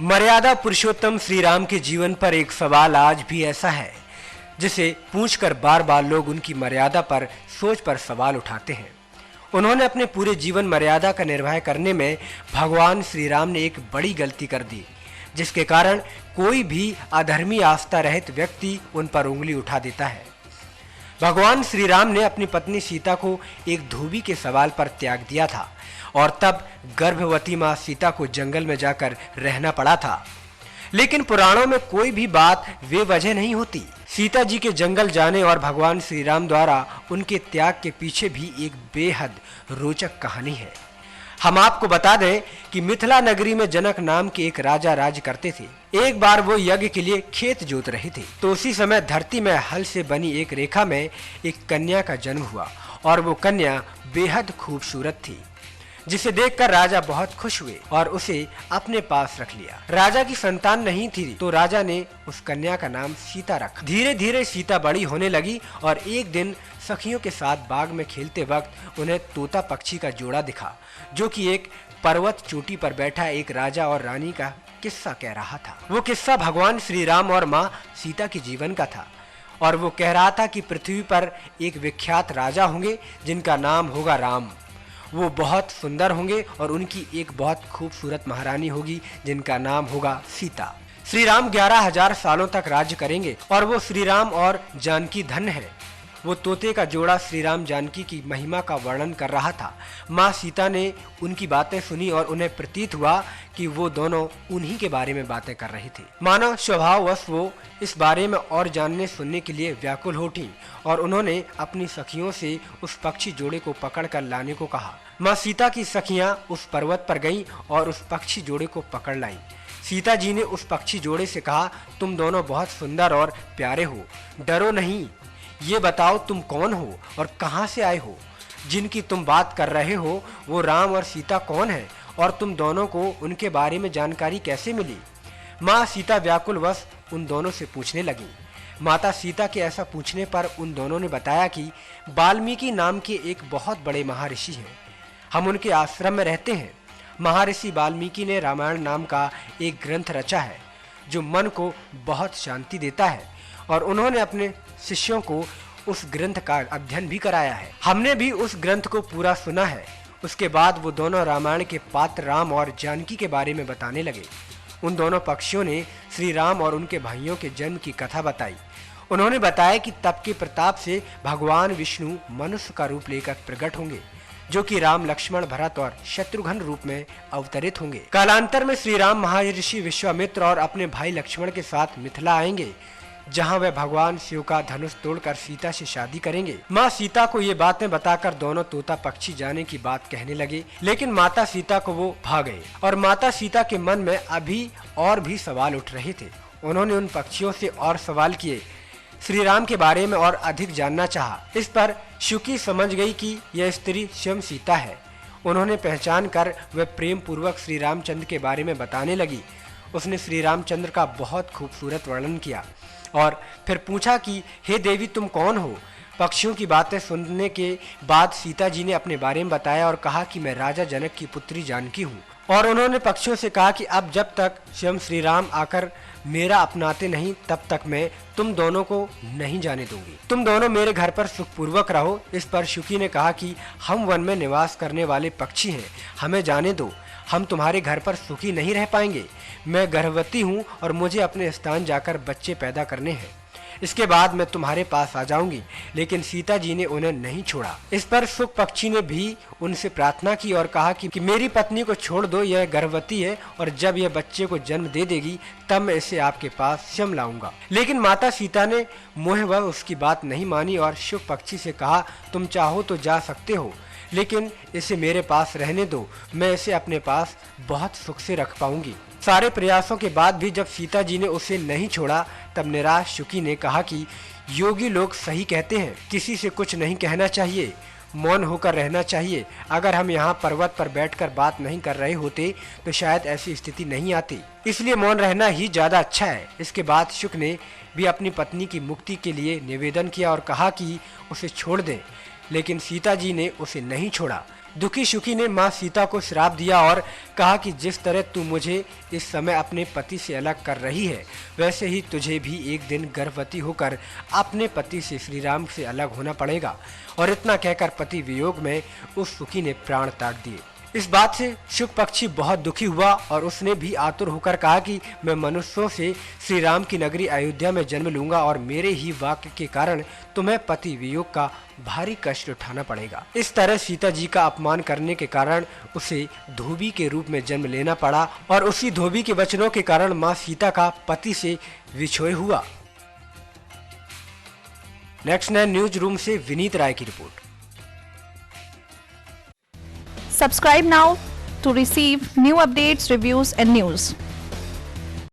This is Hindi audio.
मर्यादा पुरुषोत्तम श्री राम के जीवन पर एक सवाल आज भी ऐसा है जिसे पूछकर बार बार लोग उनकी मर्यादा पर सोच पर सवाल उठाते हैं। उन्होंने अपने पूरे जीवन मर्यादा का निर्वाह करने में भगवान श्री राम ने एक बड़ी गलती कर दी, जिसके कारण कोई भी अधर्मी आस्था रहित व्यक्ति उन पर उंगली उठा देता है। भगवान श्री राम ने अपनी पत्नी सीता को एक धोबी के सवाल पर त्याग दिया था और तब गर्भवती मां सीता को जंगल में जाकर रहना पड़ा था। लेकिन पुराणों में कोई भी बात वे वजह नहीं होती। सीता जी के जंगल जाने और भगवान श्री राम द्वारा उनके त्याग के पीछे भी एक बेहद रोचक कहानी है। हम आपको बता दें कि मिथिला नगरी में जनक नाम के एक राजा राज करते थे। एक बार वो यज्ञ के लिए खेत जोत रहे थे, तो उसी समय धरती में हल से बनी एक रेखा में एक कन्या का जन्म हुआ और वो कन्या बेहद खूबसूरत थी, जिसे देखकर राजा बहुत खुश हुए और उसे अपने पास रख लिया। राजा की संतान नहीं थी, तो राजा ने उस कन्या का नाम सीता रखा। धीरे धीरे सीता बड़ी होने लगी और एक दिन सखियों के साथ बाग में खेलते वक्त उन्हें तोता पक्षी का जोड़ा दिखा, जो कि एक पर्वत चोटी पर बैठा एक राजा और रानी का किस्सा कह रहा था। वो किस्सा भगवान श्री राम और माँ सीता के जीवन का था और वो कह रहा था कि पृथ्वी पर एक विख्यात राजा होंगे जिनका नाम होगा राम। वो बहुत सुंदर होंगे और उनकी एक बहुत खूबसूरत महारानी होगी जिनका नाम होगा सीता। श्री राम 11,000 सालों तक राज्य करेंगे और वो श्री राम और जानकी धन्य है। वो तोते का जोड़ा श्री राम जानकी की महिमा का वर्णन कर रहा था। माँ सीता ने उनकी बातें सुनी और उन्हें प्रतीत हुआ कि वो दोनों उन्हीं के बारे में बातें कर रहे थे। मानव स्वभाववश वो इस बारे में और जानने सुनने के लिए व्याकुल हो उठी और उन्होंने अपनी सखियों से उस पक्षी जोड़े को पकड़ कर लाने को कहा। माँ सीता की सखियां उस पर्वत पर गईं और उस पक्षी जोड़े को पकड़ लाईं। सीता जी ने उस पक्षी जोड़े से कहा, तुम दोनों बहुत सुंदर और प्यारे हो, डरो नहीं। ये बताओ तुम कौन हो और कहां से आए हो? जिनकी तुम बात कर रहे हो वो राम और सीता कौन है और तुम दोनों को उनके बारे में जानकारी कैसे मिली? माँ सीता व्याकुलवश उन दोनों से पूछने लगी। माता सीता के ऐसा पूछने पर उन दोनों ने बताया कि वाल्मीकि नाम के एक बहुत बड़े महर्षि हैं, हम उनके आश्रम में रहते हैं। महर्षि वाल्मीकि ने रामायण नाम का एक ग्रंथ रचा है जो मन को बहुत शांति देता है और उन्होंने अपने शिष्यों को उस ग्रंथ का अध्ययन भी कराया है। हमने भी उस ग्रंथ को पूरा सुना है। उसके बाद वो दोनों रामायण के पात्र राम और जानकी के बारे में बताने लगे। उन दोनों पक्षियों ने श्री राम और उनके भाइयों के जन्म की कथा बताई। उन्होंने बताया कि तप के प्रताप से भगवान विष्णु मनुष्य का रूप लेकर प्रकट होंगे, जो कि राम लक्ष्मण भरत और शत्रुघ्न रूप में अवतरित होंगे। कालांतर में श्री राम महर्षि विश्वामित्र और अपने भाई लक्ष्मण के साथ मिथिला आएंगे, जहां वे भगवान शिव का धनुष तोड़कर सीता से शादी करेंगे। माँ सीता को ये बातें बताकर दोनों तोता पक्षी जाने की बात कहने लगे, लेकिन माता सीता को वो भा गए और माता सीता के मन में अभी और भी सवाल उठ रहे थे। उन्होंने उन पक्षियों से और सवाल किए, श्री राम के बारे में और अधिक जानना चाहा। इस पर शुकी समझ गई कि यह स्त्री स्वयं सीता है। उन्होंने पहचान कर वह प्रेम पूर्वक श्री रामचंद्र के बारे में बताने लगी। उसने श्री रामचंद्र का बहुत खूबसूरत वर्णन किया और फिर पूछा कि हे देवी तुम कौन हो? पक्षियों की बातें सुनने के बाद सीता जी ने अपने बारे में बताया और कहा कि मैं राजा जनक की पुत्री जानकी हूँ। और उन्होंने पक्षियों से कहा कि अब जब तक स्वयं श्री राम आकर मेरा अपनाते नहीं तब तक मैं तुम दोनों को नहीं जाने दूंगी। तुम दोनों मेरे घर पर सुखपूर्वक रहो। इस पर शुकी ने कहा कि हम वन में निवास करने वाले पक्षी हैं, हमें जाने दो, हम तुम्हारे घर पर सुखी नहीं रह पाएंगे। मैं गर्भवती हूँ और मुझे अपने स्थान जाकर बच्चे पैदा करने हैं। इसके बाद मैं तुम्हारे पास आ जाऊंगी। लेकिन सीता जी ने उन्हें नहीं छोड़ा। इस पर सुख पक्षी ने भी उनसे प्रार्थना की और कहा कि मेरी पत्नी को छोड़ दो, यह गर्भवती है और जब यह बच्चे को जन्म दे देगी तब मैं इसे आपके पास स्वयं लाऊंगा। लेकिन माता सीता ने मोहवश उसकी बात नहीं मानी और शुक पक्षी से कहा, तुम चाहो तो जा सकते हो, लेकिन इसे मेरे पास रहने दो, मैं इसे अपने पास बहुत सुख से रख पाऊंगी। सारे प्रयासों के बाद भी जब सीता जी ने उसे नहीं छोड़ा तब निराश शुकी ने कहा कि योगी लोग सही कहते हैं, किसी से कुछ नहीं कहना चाहिए, मौन होकर रहना चाहिए। अगर हम यहाँ पर्वत पर बैठकर बात नहीं कर रहे होते तो शायद ऐसी स्थिति नहीं आती, इसलिए मौन रहना ही ज्यादा अच्छा है। इसके बाद शुक ने भी अपनी पत्नी की मुक्ति के लिए निवेदन किया और कहा कि उसे छोड़ दें, लेकिन सीता जी ने उसे नहीं छोड़ा। दुखी शुकी ने माँ सीता को श्राप दिया और कहा कि जिस तरह तू मुझे इस समय अपने पति से अलग कर रही है, वैसे ही तुझे भी एक दिन गर्भवती होकर अपने पति से श्री राम से अलग होना पड़ेगा। और इतना कहकर पति वियोग में उस शुकी ने प्राण त्याग दिए। इस बात से शुक पक्षी बहुत दुखी हुआ और उसने भी आतुर होकर कहा कि मैं मनुष्यों से श्री राम की नगरी अयोध्या में जन्म लूंगा और मेरे ही वाक्य के कारण तुम्हें पति वियोग का भारी कष्ट उठाना पड़ेगा। इस तरह सीता जी का अपमान करने के कारण उसे धोबी के रूप में जन्म लेना पड़ा और उसी धोबी के वचनों के कारण माँ सीता का पति से विछोह हुआ। नेक्स्ट 9 न्यूज रूम से विनीत राय की report. Subscribe now to receive new updates, reviews and news.